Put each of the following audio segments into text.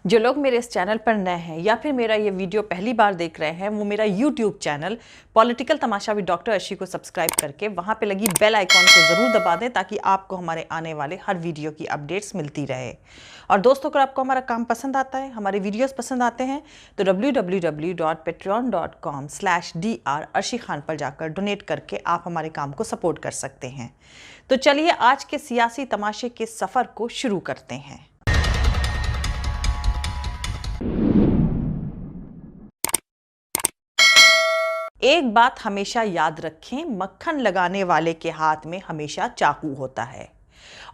जो लोग मेरे इस चैनल पर नए हैं या फिर मेरा ये वीडियो पहली बार देख रहे हैं, वो मेरा YouTube channel political Tamasha with doctor Arshi को सब्सक्राइब करके वहाँ पे लगी बेल आइकॉन को ज़रूर दबा दें ताकि आपको हमारे आने वाले हर वीडियो की अपडेट्स मिलती रहे। और दोस्तों, अगर आपको हमारा काम पसंद आता है, हमारे वीडियोज़ पसंद आते हैं तो www.patreon.com/dr अर्शी खान पर जाकर डोनेट करके आप हमारे काम को सपोर्ट कर सकते हैं। तो चलिए आज के सियासी तमाशे के सफ़र को शुरू करते हैं। एक बात हमेशा याद रखें, मक्खन लगाने वाले के हाथ में हमेशा चाकू होता है।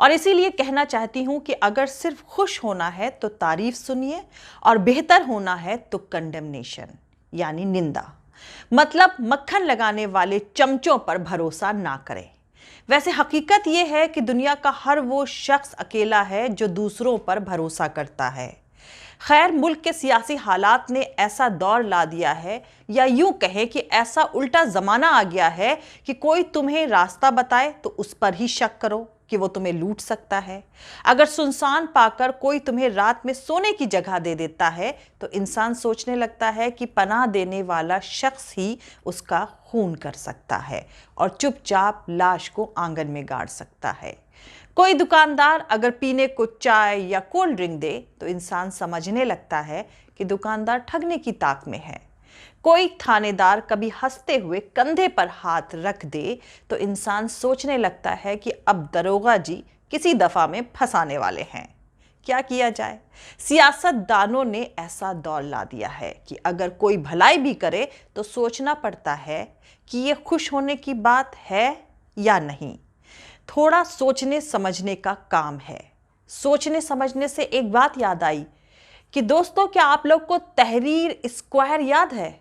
और इसीलिए कहना चाहती हूं कि अगर सिर्फ खुश होना है तो तारीफ सुनिए और बेहतर होना है तो कंडेमनेशन यानी निंदा। मतलब मक्खन लगाने वाले चमचों पर भरोसा ना करें। वैसे हकीकत यह है कि दुनिया का हर वो शख्स अकेला है जो दूसरों पर भरोसा करता है। खैर, मुल्क के सियासी हालात ने ऐसा दौर ला दिया है, या यूं कहें कि ऐसा उल्टा ज़माना आ गया है कि कोई तुम्हें रास्ता बताए तो उस पर ही शक करो कि वो तुम्हें लूट सकता है। अगर सुनसान पाकर कोई तुम्हें रात में सोने की जगह दे देता है तो इंसान सोचने लगता है कि पनाह देने वाला शख्स ही उसका खून कर सकता है और चुपचाप लाश को आंगन में गाड़ सकता है। कोई दुकानदार अगर पीने को चाय या कोल्ड ड्रिंक दे तो इंसान समझने लगता है कि दुकानदार ठगने की ताक में है। कोई थानेदार कभी हंसते हुए कंधे पर हाथ रख दे तो इंसान सोचने लगता है कि अब दरोगा जी किसी दफा में फंसाने वाले हैं। क्या किया जाए, सियासतदानों ने ऐसा दौर ला दिया है कि अगर कोई भलाई भी करे तो सोचना पड़ता है कि ये खुश होने की बात है या नहीं। थोड़ा सोचने समझने का काम है। सोचने समझने से एक बात याद आई कि दोस्तों, क्या आप लोग को तहरीर स्क्वायर याद है?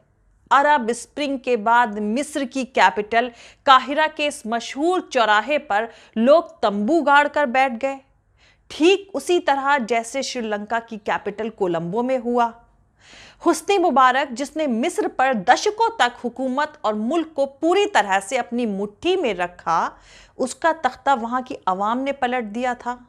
अरब स्प्रिंग के बाद मिस्र की कैपिटल काहिरा के इस मशहूर चौराहे पर लोग तंबू गाड़ कर बैठ गए, ठीक उसी तरह जैसे श्रीलंका की कैपिटल कोलंबो में हुआ। हुस्नी मुबारक, जिसने मिस्र पर दशकों तक हुकूमत और मुल्क को पूरी तरह से अपनी मुट्ठी में रखा, उसका तख्ता वहां की आवाम ने पलट दिया था।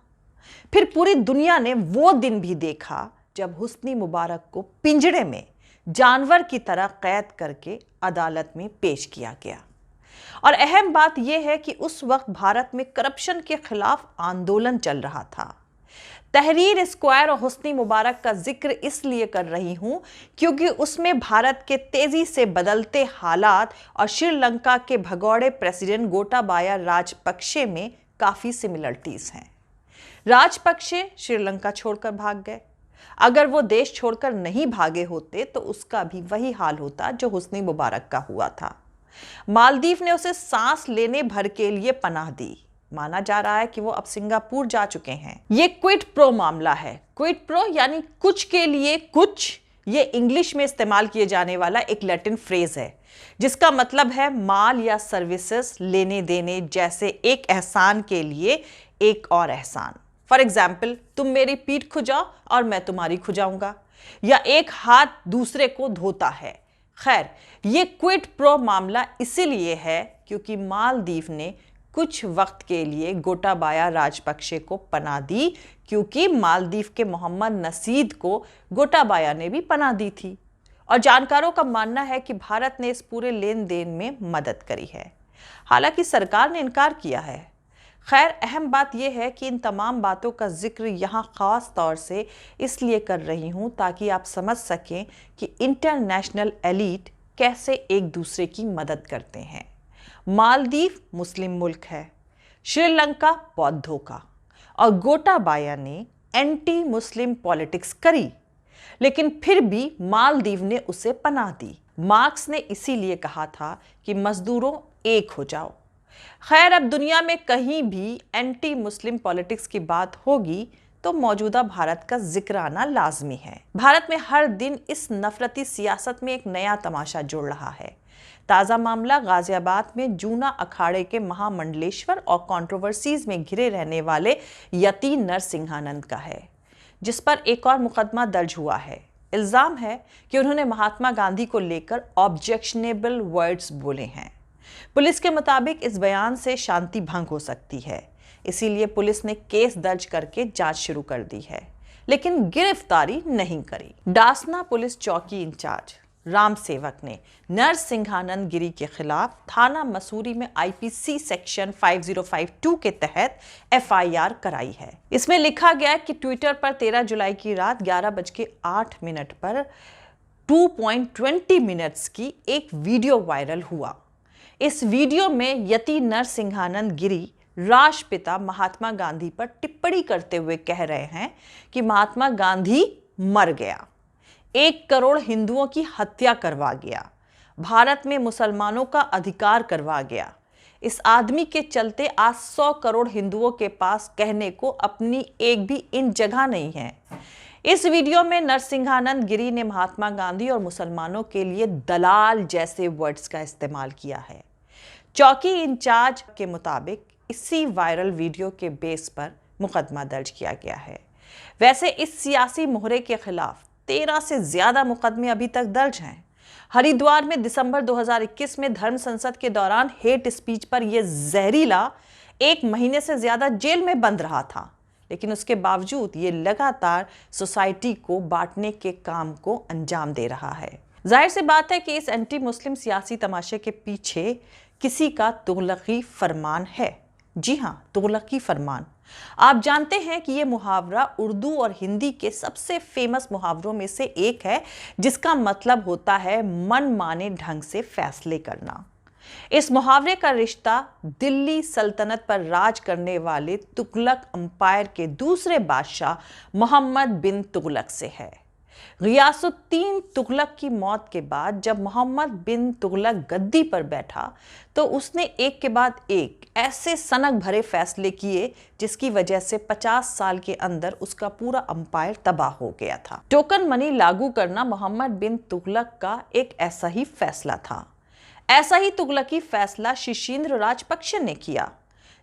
फिर पूरी दुनिया ने वो दिन भी देखा जब हुस्नी मुबारक को पिंजड़े में जानवर की तरह कैद करके अदालत में पेश किया गया। और अहम बात यह है कि उस वक्त भारत में करप्शन के खिलाफ आंदोलन चल रहा था। तहरीर स्क्वायर और हुस्नी मुबारक का जिक्र इसलिए कर रही हूं क्योंकि उसमें भारत के तेजी से बदलते हालात और श्रीलंका के भगोड़े प्रेसिडेंट गोटाबाया राजपक्षे में काफी सिमिलरिटीज हैं। राजपक्षे श्रीलंका छोड़कर भाग गए। अगर वो देश छोड़कर नहीं भागे होते तो उसका भी वही हाल होता जो हुस्नी मुबारक का हुआ था। मालदीव ने उसे सांस लेने भर के लिए पनाह दी। माना जा रहा है कि वो अब सिंगापुर जा चुके हैं। ये क्विड प्रो मामला है। क्विड प्रो यानी कुछ के लिए कुछ। ये इंग्लिश में इस्तेमाल किए जाने वाला एक लैटिन फ्रेज है जिसका मतलब है माल या सर्विसेज लेने देने जैसे एक एहसान के लिए एक और एहसान। फॉर एग्जाम्पल, तुम मेरी पीठ खुजाओ और मैं तुम्हारी खुजाऊंगा, या एक हाथ दूसरे को धोता है। खैर, ये क्विड प्रो मामला इसीलिए है क्योंकि मालदीव ने कुछ वक्त के लिए गोटाबाया राजपक्षे को पनाह दी, क्योंकि मालदीव के मोहम्मद नसीद को गोटाबाया ने भी पनाह दी थी। और जानकारों का मानना है कि भारत ने इस पूरे लेन देन में मदद करी है, हालांकि सरकार ने इनकार किया है। खैर, अहम बात यह है कि इन तमाम बातों का जिक्र यहाँ ख़ास तौर से इसलिए कर रही हूँ ताकि आप समझ सकें कि इंटरनेशनल एलीट कैसे एक दूसरे की मदद करते हैं। मालदीव मुस्लिम मुल्क है, श्रीलंका बौद्धों का, और गोटाबाया ने एंटी मुस्लिम पॉलिटिक्स करी, लेकिन फिर भी मालदीव ने उसे पनाह दी। मार्क्स ने इसीलिए कहा था कि मजदूरों एक हो जाओ। खैर, अब दुनिया में कहीं भी एंटी मुस्लिम पॉलिटिक्स की बात होगी तो मौजूदा भारत का जिक्र आना लाजमी है। भारत में हर दिन इस नफरती सियासत में एक नया तमाशा जुड़ रहा है। ताज़ा मामला गाजियाबाद में जूना अखाड़े के महामंडलेश्वर और कंट्रोवर्सीज में घिरे रहने वाले यति नरसिंहानंद का है, जिस पर एक और मुकदमा दर्ज हुआ है। इल्ज़ाम है कि उन्होंने महात्मा गांधी को लेकर ऑब्जेक्शनेबल वर्ड्स बोले हैं। पुलिस के मुताबिक इस बयान से शांति भंग हो सकती है, इसीलिए पुलिस ने केस दर्ज करके जांच शुरू कर दी है। लेकिन गिरफ्तारी नहीं करी। डासना पुलिस चौकी इंचार्ज राम सेवक ने नरसिंहानंद गिरी के खिलाफ थाना मसूरी में आईपीसी सेक्शन 5052 के तहत एफआईआर कराई है। इसमें लिखा गया कि ट्विटर पर 13 जुलाई की रात 11:08 पर 2.20 मिनट्स की एक वीडियो वायरल हुआ। इस वीडियो में यति नरसिंहानंद गिरी राष्ट्रपिता महात्मा गांधी पर टिप्पणी करते हुए कह रहे हैं कि महात्मा गांधी मर गया, 1 करोड़ हिंदुओं की हत्या करवा गया, भारत में मुसलमानों का अधिकार करवा गया। इस आदमी के चलते आज 100 करोड़ हिंदुओं के पास कहने को अपनी एक भी इंच जगह नहीं है। इस वीडियो में नरसिंहानंद गिरी ने महात्मा गांधी और मुसलमानों के लिए दलाल जैसे वर्ड्स का इस्तेमाल किया है। चौकी इंचार्ज के मुताबिक इसी वायरल वीडियो के बेस पर मुकदमा दर्ज किया गया है। वैसे इस सियासी मोहरे के खिलाफ 13 से ज्यादा मुकदमे अभी तक दर्ज हैं। हरिद्वार में दिसंबर 2021 में धर्म संसद के दौरान हेट स्पीच पर यह जहरीला 1 महीने से ज्यादा जेल में बंद रहा था, लेकिन उसके बावजूद ये लगातार सोसाइटी को बांटने के काम को अंजाम दे रहा है। जाहिर सी बात है कि इस एंटी मुस्लिम सियासी तमाशे के पीछे किसी का तुगलकी फरमान है। जी हाँ, तुगलकी फरमान। आप जानते हैं कि यह मुहावरा उर्दू और हिंदी के सबसे फेमस मुहावरों में से एक है, जिसका मतलब होता है मन माने ढंग से फैसले करना। इस मुहावरे का रिश्ता दिल्ली सल्तनत पर राज करने वाले तुगलक अंपायर के दूसरे बादशाह मोहम्मद बिन तुगलक से है। गियासुद्दीन तुगलक की मौत के बाद जब मोहम्मद बिन तुगलक गद्दी पर बैठा तो उसने एक के बाद एक ऐसे सनक भरे फैसले किए जिसकी वजह से 50 साल के अंदर उसका पूरा अंपायर तबाह हो गया था। टोकन मनी लागू करना मोहम्मद बिन तुगलक का एक ऐसा ही फैसला था। ऐसा ही तुगलकी फैसला शिशींद्र राजपक्षे ने किया,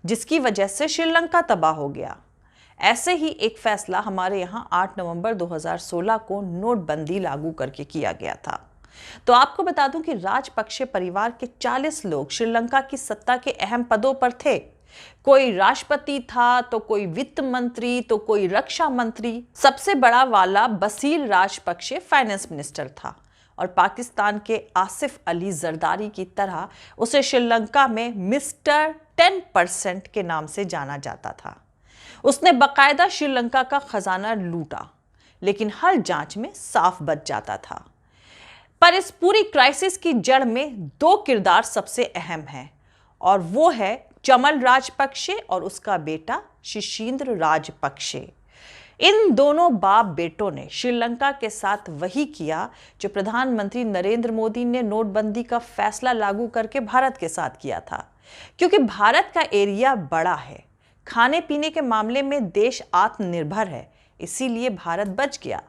जिसकी वजह से श्रीलंका तबाह हो गया। ऐसे ही एक फैसला हमारे यहाँ 8 नवंबर 2016 को नोटबंदी लागू करके किया गया था। तो आपको बता दूं कि राजपक्षे परिवार के 40 लोग श्रीलंका की सत्ता के अहम पदों पर थे। कोई राष्ट्रपति था, तो कोई वित्त मंत्री, तो कोई रक्षा मंत्री। सबसे बड़ा वाला बसील राजपक्षे फाइनेंस मिनिस्टर था और पाकिस्तान के आसिफ अली जरदारी की तरह उसे श्रीलंका में मिस्टर 10% के नाम से जाना जाता था। उसने बकायदा श्रीलंका का खजाना लूटा, लेकिन हर जांच में साफ बच जाता था। पर इस पूरी क्राइसिस की जड़ में 2 किरदार सबसे अहम हैं, और वो है चमल राजपक्षे और उसका बेटा शिशींद्र राजपक्षे। इन दोनों बाप बेटों ने श्रीलंका के साथ वही किया जो प्रधानमंत्री नरेंद्र मोदी ने नोटबंदी का फैसला लागू करके भारत के साथ किया था। क्योंकि भारत का एरिया बड़ा है, खाने पीने के मामले में देश आत्मनिर्भर है, इसीलिए भारत बच गया।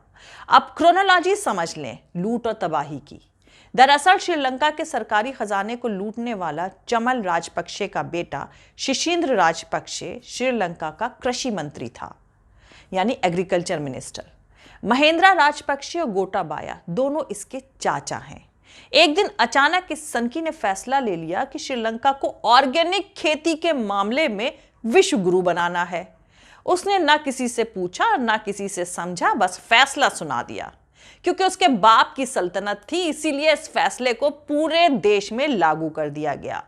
अब क्रोनोलॉजी समझ लें लूट और तबाही की। दरअसल श्रीलंका के सरकारी खजाने को लूटने वाला चमल राजपक्षे का बेटा शिशींद्र राजपक्षे श्रीलंका का कृषि मंत्री था, यानी एग्रीकल्चर मिनिस्टर। महेंद्रा राजपक्षे और गोटाबाया दोनों इसके चाचा हैं। एक दिन अचानक इस सनकी ने फैसला ले लिया कि श्रीलंका को ऑर्गेनिक खेती के मामले में विश्व गुरु बनाना है। उसने ना किसी से पूछा ना किसी से समझा, बस फैसला सुना दिया। क्योंकि उसके बाप की सल्तनत थी, इसीलिए इस फैसले को पूरे देश में लागू कर दिया गया।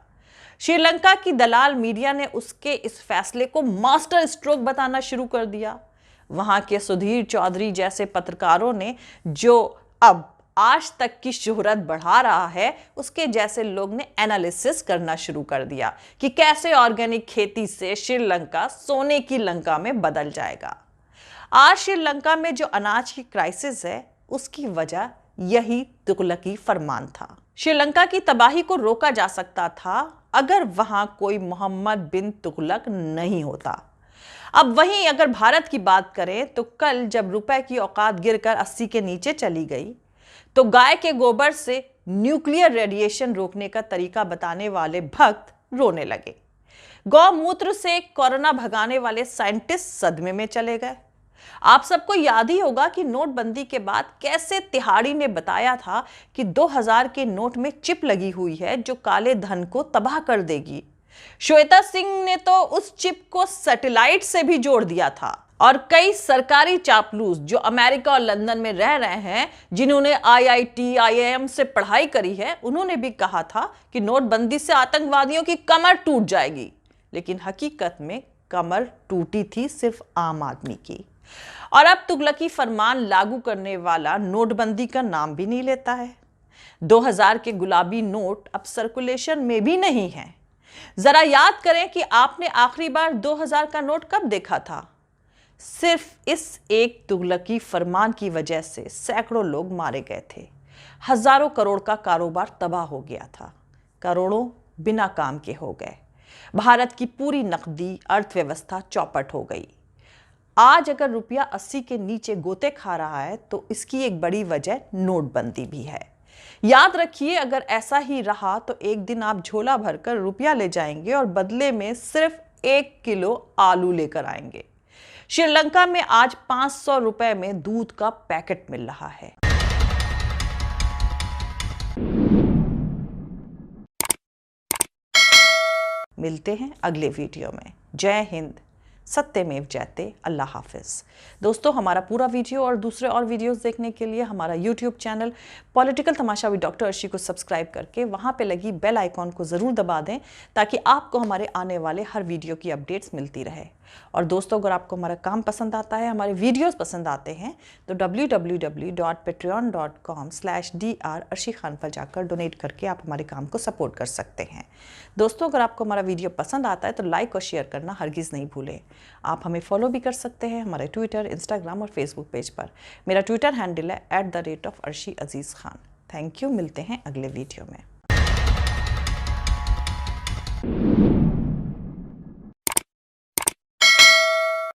श्रीलंका की दलाल मीडिया ने उसके इस फैसले को मास्टर स्ट्रोक बताना शुरू कर दिया। वहां के सुधीर चौधरी जैसे पत्रकारों ने, जो अब आज तक की शोहरत बढ़ा रहा है, उसके जैसे लोग ने एनालिसिस करना शुरू कर दिया कि कैसे ऑर्गेनिक खेती से श्रीलंका सोने की लंका में बदल जाएगा। आज श्रीलंका में जो अनाज की क्राइसिस है, उसकी वजह यही तुगलकी फरमान था। श्रीलंका की तबाही को रोका जा सकता था अगर वहां कोई मोहम्मद बिन तुगलक नहीं होता। अब वहीं अगर भारत की बात करें तो कल जब रुपए की औकात गिरकर 80 के नीचे चली गई तो गाय के गोबर से न्यूक्लियर रेडिएशन रोकने का तरीका बताने वाले भक्त रोने लगे। गौमूत्र से कोरोना भगाने वाले साइंटिस्ट सदमे में चले गए। आप सबको याद ही होगा कि नोटबंदी के बाद कैसे तिहाड़ी ने बताया था कि 2000 के नोट में चिप लगी हुई है जो काले धन को तबाह कर देगी। श्वेता सिंह ने तो उस चिप को सैटेलाइट से भी जोड़ दिया था। और कई सरकारी चापलूस जो अमेरिका और लंदन में रह रहे हैं, जिन्होंने आईआईटी, आईआईएम से पढ़ाई करी है, उन्होंने भी कहा था कि नोटबंदी से आतंकवादियों की कमर टूट जाएगी। लेकिन हकीकत में कमर टूटी थी सिर्फ आम आदमी की। और अब तुगलकी फरमान लागू करने वाला नोटबंदी का नाम भी नहीं लेता है। 2000 के गुलाबी नोट अब सर्कुलेशन में भी नहीं है। जरा याद करें कि आपने आखिरी बार 2000 का नोट कब देखा था। सिर्फ इस एक तुगलकी फरमान की वजह से सैकड़ों लोग मारे गए थे, हजारों करोड़ का कारोबार तबाह हो गया था, करोड़ों बिना काम के हो गए, भारत की पूरी नकदी अर्थव्यवस्था चौपट हो गई। आज अगर रुपया 80 के नीचे गोते खा रहा है तो इसकी एक बड़ी वजह नोटबंदी भी है। याद रखिए, अगर ऐसा ही रहा तो एक दिन आप झोला भरकर रुपया ले जाएंगे और बदले में सिर्फ 1 किलो आलू लेकर आएंगे। श्रीलंका में आज 500 रुपए में दूध का पैकेट मिल रहा है। मिलते हैं अगले वीडियो में। जय हिंद, सत्यमेव जयते, अल्लाह हाफिज। दोस्तों, हमारा पूरा वीडियो और दूसरे और वीडियोस देखने के लिए हमारा YouTube channel political Tamasha with doctor Arshi को सब्सक्राइब करके वहां पे लगी बेल आइकॉन को ज़रूर दबा दें, ताकि आपको हमारे आने वाले हर वीडियो की अपडेट्स मिलती रहे। और दोस्तों, अगर आपको हमारा काम पसंद आता है, हमारे वीडियोस पसंद आते हैं, तो www.patreon.com/dr अर्शी खान पर जाकर डोनेट करके आप हमारे काम को सपोर्ट कर सकते हैं। दोस्तों, अगर आपको हमारा वीडियो पसंद आता है तो लाइक और शेयर करना हरगिज़ नहीं भूलें। आप हमें फॉलो भी कर सकते हैं हमारे ट्विटर, इंस्टाग्राम और फेसबुक पेज पर। मेरा ट्विटर हैंडल है @arshi_aziz khan। Thank you. मिलते हैं अगले वीडियो में।